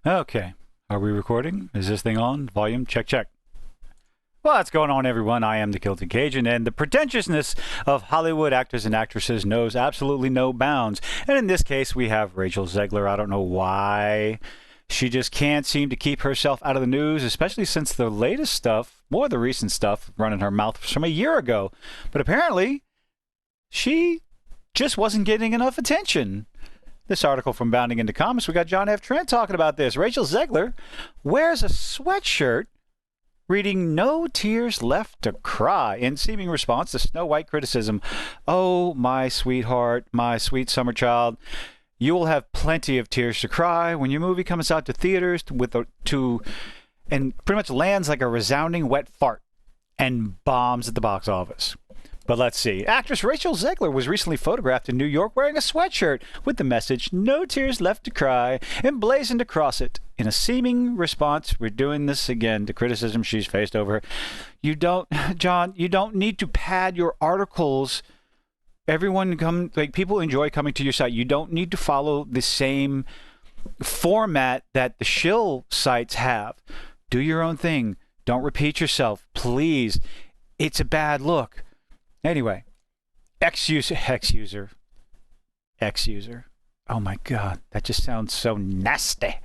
Okay. Are we recording? Is this thing on? Volume? Check, check. What's going on, everyone? I am the Kilted Cajun, and the pretentiousness of Hollywood actors and actresses knows absolutely no bounds. And in this case, we have Rachel Zegler. I don't know why she just can't seem to keep herself out of the news, especially since the latest stuff, more the recent stuff, running her mouth from a year ago. But apparently, she just wasn't getting enough attention. This article from Bounding into Comics, we got John F. Trent talking about this. Rachel Zegler wears a sweatshirt reading "No Tears Left to Cry" in seeming response to Snow White criticism. Oh, my sweetheart, my sweet summer child, you will have plenty of tears to cry when your movie comes out to theaters and pretty much lands like a resounding wet fart and bombs at the box office. But let's see. Actress Rachel Zegler was recently photographed in New York wearing a sweatshirt with the message "No Tears Left to Cry" emblazoned across it. In a seeming response, we're doing this again, to criticism she's faced over. John, you don't need to pad your articles. People enjoy coming to your site. You don't need to follow the same format that the shill sites have. Do your own thing. Don't repeat yourself, please. It's a bad look. Anyway, ex-user. Oh my God, that just sounds so nasty.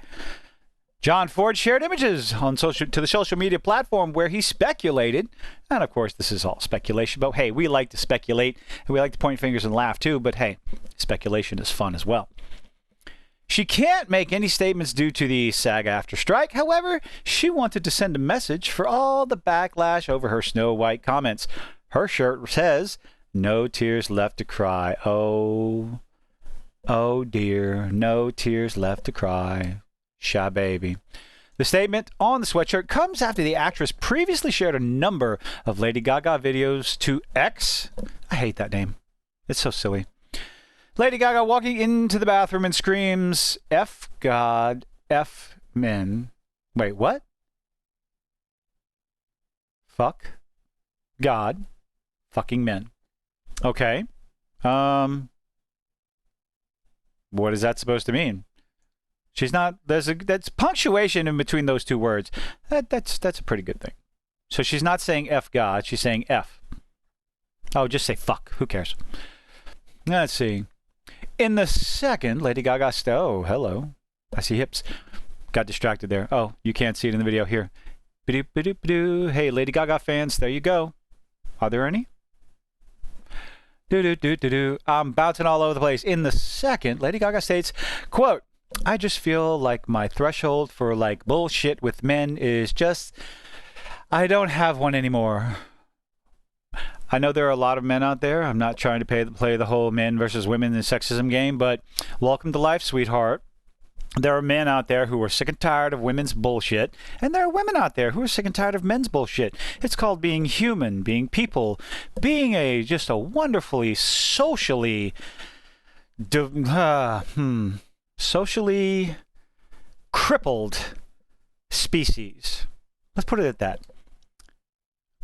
John Ford shared images to the social media platform where he speculated, and of course this is all speculation, but hey, we like to speculate, and we like to point fingers and laugh too, but hey, speculation is fun as well. She can't make any statements due to the SAG-AFTRA strike. However, she wanted to send a message for all the backlash over her Snow White comments. Her shirt says, "No tears left to cry. Oh dear, no tears left to cry. Shy baby." The statement on the sweatshirt comes after the actress previously shared a number of Lady Gaga videos to X. I hate that name. It's so silly. Lady Gaga walking into the bathroom and screams, "F God, F men." Wait, what? Fuck God, fucking men. Okay. What is that supposed to mean? She's not. That's punctuation in between those two words. That's a pretty good thing. So she's not saying F God. She's saying F. Oh, just say fuck. Who cares? Let's see. In the second, Lady Gaga. Oh, hello. I see hips. Got distracted there. Oh, you can't see it in the video here. Ba-doop-ba-doop-ba-doo. Hey, Lady Gaga fans, there you go. Are there any? I'm bouncing all over the place. In the second, Lady Gaga states, quote, "I just feel like my threshold for like bullshit with men is just, I don't have one anymore." I know there are a lot of men out there. I'm not trying to play the whole men versus women in the sexism game, but welcome to life, sweetheart. There are men out there who are sick and tired of women's bullshit, and there are women out there who are sick and tired of men's bullshit. It's called being human, being people, being just a wonderfully socially crippled species. Let's put it at that.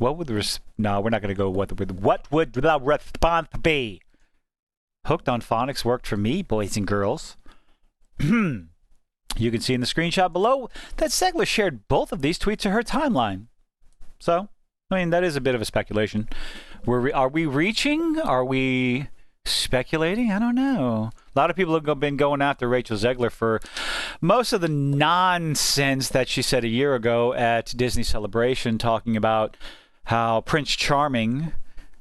No, we're not going to go what would the response be? Hooked on Phonics worked for me, boys and girls. You can see in the screenshot below that Zegler shared both of these tweets to her timeline. So, I mean, that is a bit of a speculation. Are we reaching? Are we speculating? I don't know. A lot of people have been going after Rachel Zegler for most of the nonsense that she said a year ago at Disney Celebration, talking about how Prince Charming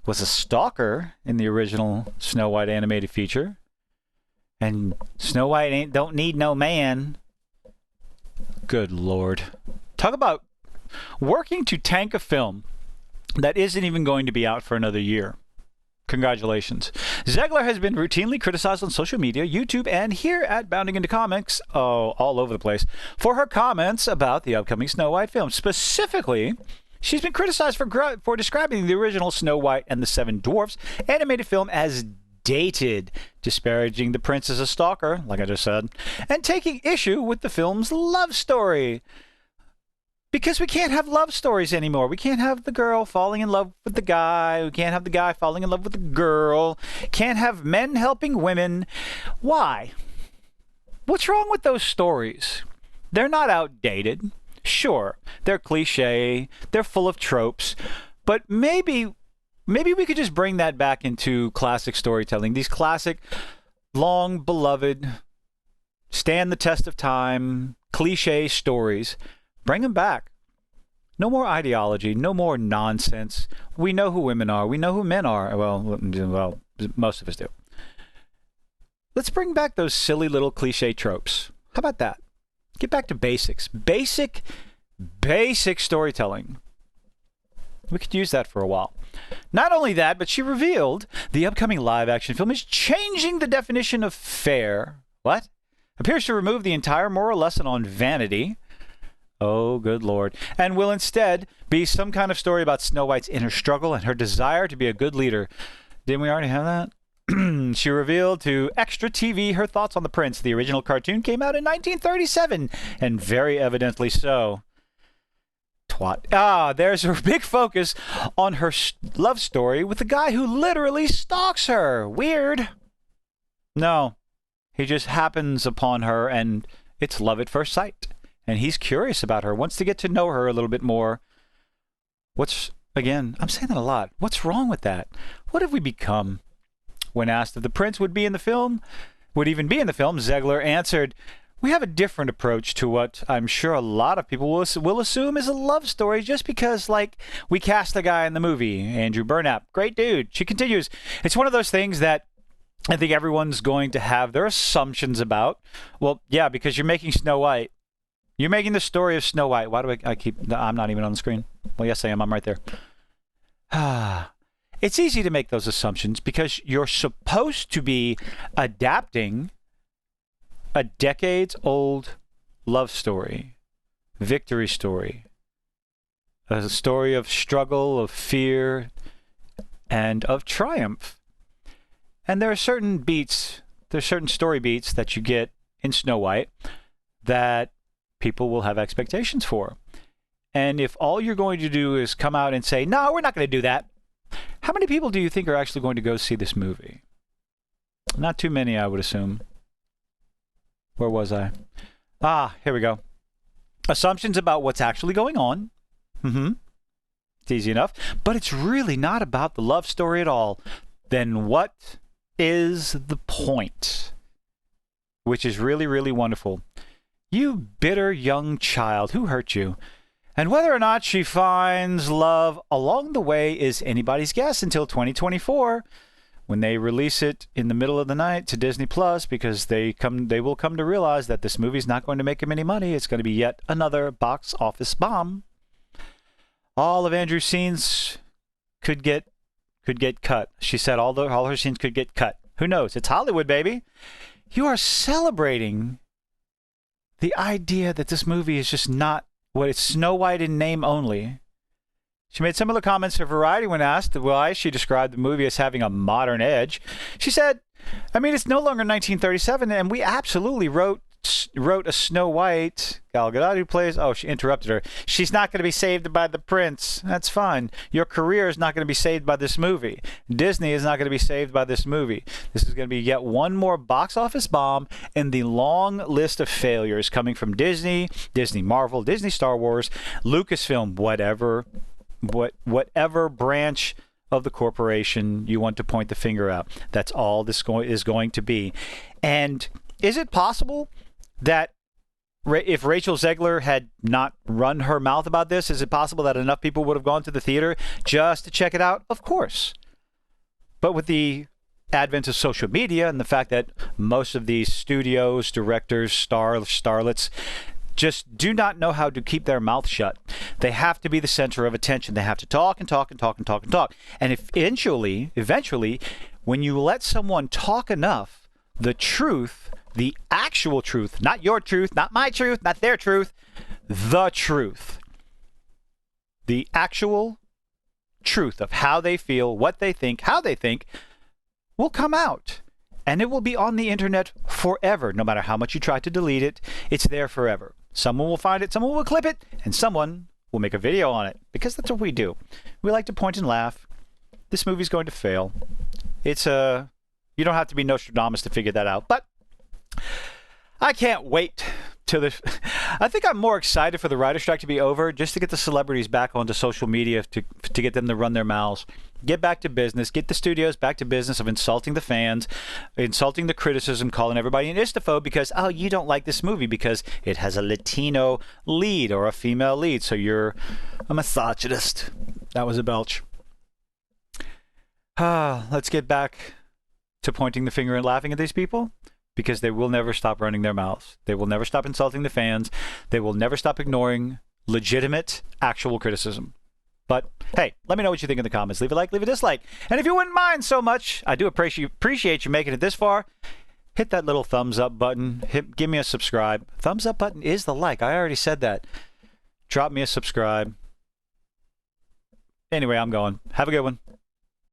was a stalker in the original Snow White animated feature. And Snow White don't need no man. Good Lord. Talk about working to tank a film that isn't even going to be out for another year. Congratulations. Zegler has been routinely criticized on social media, YouTube, and here at Bounding into Comics, all over the place, for her comments about the upcoming Snow White film. Specifically, she's been criticized for describing the original Snow White and the Seven Dwarfs animated film as dated, disparaging the prince as a stalker, like I just said, and taking issue with the film's love story. Because we can't have love stories anymore. We can't have the girl falling in love with the guy. We can't have the guy falling in love with the girl. Can't have men helping women. Why? What's wrong with those stories? They're not outdated. Sure, they're cliche, they're full of tropes, but maybe we could just bring that back into classic storytelling. These classic, long beloved, stand the test of time, cliche stories. Bring them back. No more ideology, no more nonsense. We know who women are. We know who men are. Well, most of us do. Let's bring back those silly little cliche tropes. How about that? Get back to basics. Basic storytelling. We could use that for a while. Not only that, but she revealed the upcoming live-action film is changing the definition of fair. What? Appears to remove the entire moral lesson on vanity. Oh, good Lord. And will instead be some kind of story about Snow White's inner struggle and her desire to be a good leader. Didn't we already have that? She revealed to Extra TV her thoughts on the prince. The original cartoon came out in 1937, and very evidently so. Twat. There's a big focus on her love story with the guy who literally stalks her. Weird. No, he just happens upon her, and it's love at first sight. And he's curious about her, wants to get to know her a little bit more. Again, I'm saying that a lot. What's wrong with that? What have we become? When asked if the prince would even be in the film, Zegler answered, "We have a different approach to what I'm sure a lot of people will assume is a love story just because, like, we cast the guy in the movie, Andrew Burnap. Great dude." She continues, "It's one of those things that I think everyone's going to have their assumptions about." Well, yeah, because you're making Snow White. You're making the story of Snow White. Why do I'm not even on the screen. Well, yes, I am. I'm right there. It's easy to make those assumptions because you're supposed to be adapting a decades-old love story, victory story, a story of struggle, of fear, and of triumph. And there are certain story beats that you get in Snow White that people will have expectations for. And if all you're going to do is come out and say, "No, we're not going to do that," how many people do you think are actually going to go see this movie? Not too many, I would assume. Where was I? Here we go. Assumptions about what's actually going on. It's easy enough. But it's really not about the love story at all. Then what is the point? Which is really, really wonderful. You bitter young child, who hurt you? And whether or not she finds love along the way is anybody's guess until 2024, when they release it in the middle of the night to Disney Plus, because they will come to realize that this movie's not going to make them any money. It's going to be yet another box office bomb. All of Andrew's scenes could get cut. She said all her scenes could get cut. Who knows? It's Hollywood, baby. You are celebrating the idea that this movie is just not what it's Snow White in name only. She made similar comments to Variety when asked why she described the movie as having a modern edge. She said, "It's no longer 1937, and we absolutely wrote a Snow White." Gal Gadot, who plays... Oh, she interrupted her. "She's not going to be saved by the prince." That's fine. Your career is not going to be saved by this movie. Disney is not going to be saved by this movie. This is going to be yet one more box office bomb in the long list of failures coming from Disney, Disney Marvel, Disney Star Wars, Lucasfilm, whatever branch of the corporation you want to point the finger at. That's all this is going to be. And is it possible that if Rachel Zegler had not run her mouth about this, is it possible that enough people would have gone to the theater just to check it out? Of course. But with the advent of social media and the fact that most of these studios, directors, starlets just do not know how to keep their mouth shut. They have to be the center of attention. They have to talk and talk and talk and talk and talk. And eventually, when you let someone talk enough, the truth, the actual truth, not your truth, not my truth, not their truth, the truth, the actual truth of how they feel, what they think, how they think, will come out. And it will be on the internet forever. No matter how much you try to delete it, it's there forever. Someone will find it, someone will clip it, and someone will make a video on it. Because that's what we do. We like to point and laugh. This movie's going to fail. You don't have to be Nostradamus to figure that out. But I can't wait to the I think I'm more excited for the writer strike to be over, just to get the celebrities back onto social media, to get them to run their mouths, get back to business, get the studios back to business of insulting the fans, insulting the criticism, calling everybody an istophobe because, oh, you don't like this movie because it has a Latino lead or a female lead, so you're a misogynist. That was a belch. Let's get back to pointing the finger and laughing at these people, because they will never stop running their mouths. They will never stop insulting the fans. They will never stop ignoring legitimate, actual criticism. But hey, let me know what you think in the comments. Leave a like, leave a dislike. And if you wouldn't mind so much, I do appreciate you making it this far. Hit that little thumbs up button. Give me a subscribe. Thumbs up button is the like. I already said that. Drop me a subscribe. Anyway, I'm going. Have a good one.